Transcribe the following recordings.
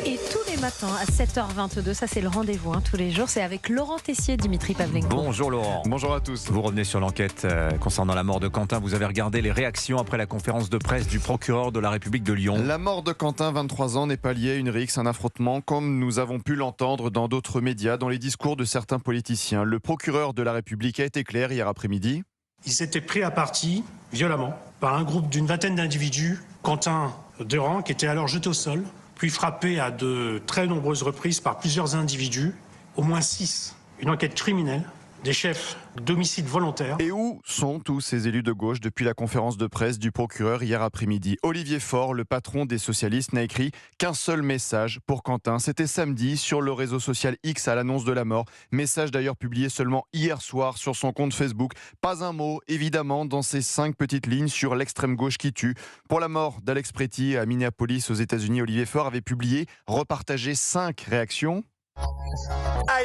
Et tous les matins à 7h22, ça c'est le rendez-vous tous les jours, c'est avec Laurent Tessier, Dimitri Pavlenko. Bonjour Laurent. Bonjour à tous. Vous revenez sur l'enquête concernant la mort de Quentin. Vous avez regardé les réactions après la conférence de presse du procureur de la République de Lyon. La mort de Quentin, 23 ans, n'est pas liée à une rixe, un affrontement, comme nous avons pu l'entendre dans d'autres médias, dans les discours de certains politiciens. Le procureur de la République a été clair hier après-midi. Il s'était pris à partie, violemment, par un groupe d'une vingtaine d'individus. Quentin Durand, qui était alors jeté au sol, puis frappé à de très nombreuses reprises par plusieurs individus, au moins 6. Une enquête criminelle, des chefs d'homicide volontaire. Et où sont tous ces élus de gauche depuis la conférence de presse du procureur hier après-midi? Olivier Faure, le patron des socialistes, n'a écrit qu'un seul message pour Quentin. C'était samedi sur le réseau social X à l'annonce de la mort. Message d'ailleurs publié seulement hier soir sur son compte Facebook. Pas un mot, évidemment, dans ces 5 petites lignes sur l'extrême gauche qui tue. Pour la mort d'Alex Préti à Minneapolis aux États-Unis, Olivier Faure avait publié, repartagé 5 réactions.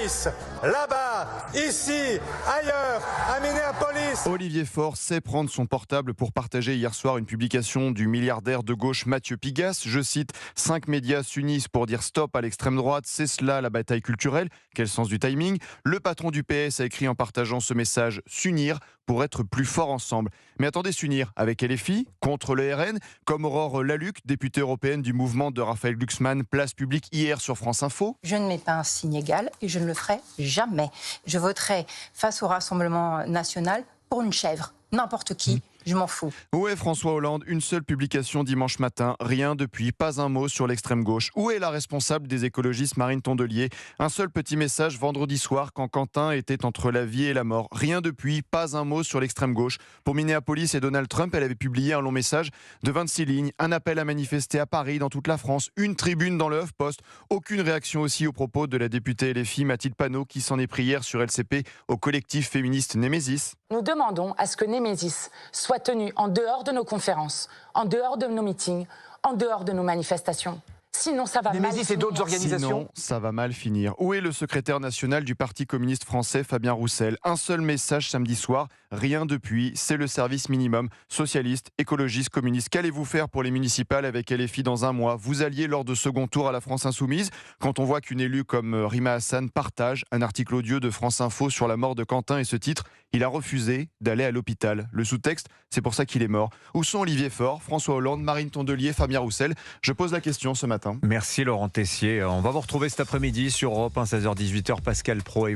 Ice, là-bas, ici, ailleurs, à Minneapolis. Olivier Faure sait prendre son portable pour partager hier soir une publication du milliardaire de gauche Mathieu Pigasse. Je cite, 5 médias s'unissent pour dire stop à l'extrême droite, c'est cela la bataille culturelle. Quel sens du timing. Le patron du PS a écrit en partageant ce message, s'unir pour être plus fort ensemble. Mais attendez, s'unir avec LFI, contre le RN, comme Aurore Laluc, députée européenne du mouvement de Raphaël Glucksmann, place publique hier sur France Info. Je ne mets pas un signe égal et je ne le ferai jamais. Je voterai face au Rassemblement national pour une chèvre, n'importe qui. Je m'en fous. Où est François Hollande? Une seule publication dimanche matin. Rien depuis, pas un mot sur l'extrême gauche. Où est la responsable des écologistes Marine Tondelier? Un seul petit message vendredi soir quand Quentin était entre la vie et la mort. Rien depuis, pas un mot sur l'extrême gauche. Pour Minneapolis et Donald Trump, elle avait publié un long message de 26 lignes. Un appel à manifester à Paris, dans toute la France. Une tribune dans le HuffPost. Aucune réaction aussi aux propos de la députée LFI Mathilde Panot qui s'en est pris hier sur LCP au collectif féministe Némésis. Nous demandons à ce que Némésis soit tenu en dehors de nos conférences, en dehors de nos meetings, en dehors de nos manifestations. Sinon, ça va mal finir. Et d'autres organisations. Sinon, ça va mal finir. Où est le secrétaire national du Parti communiste français, Fabien Roussel? Un seul message samedi soir, rien depuis, c'est le service minimum. Socialiste, écologiste, communiste. Qu'allez-vous faire pour les municipales avec LFI dans un mois? Vous alliez lors de second tour à la France Insoumise. Quand on voit qu'une élue comme Rima Hassan partage un article audio de France Info sur la mort de Quentin et ce titre, il a refusé d'aller à l'hôpital. Le sous-texte, c'est pour ça qu'il est mort. Où sont Olivier Faure, François Hollande, Marine Tondelier, Fabien Roussel? Je pose la question ce matin. Merci Laurent Tessier. On va vous retrouver cet après-midi sur Europe 1, 16h-18h. Pascal Pro et vous.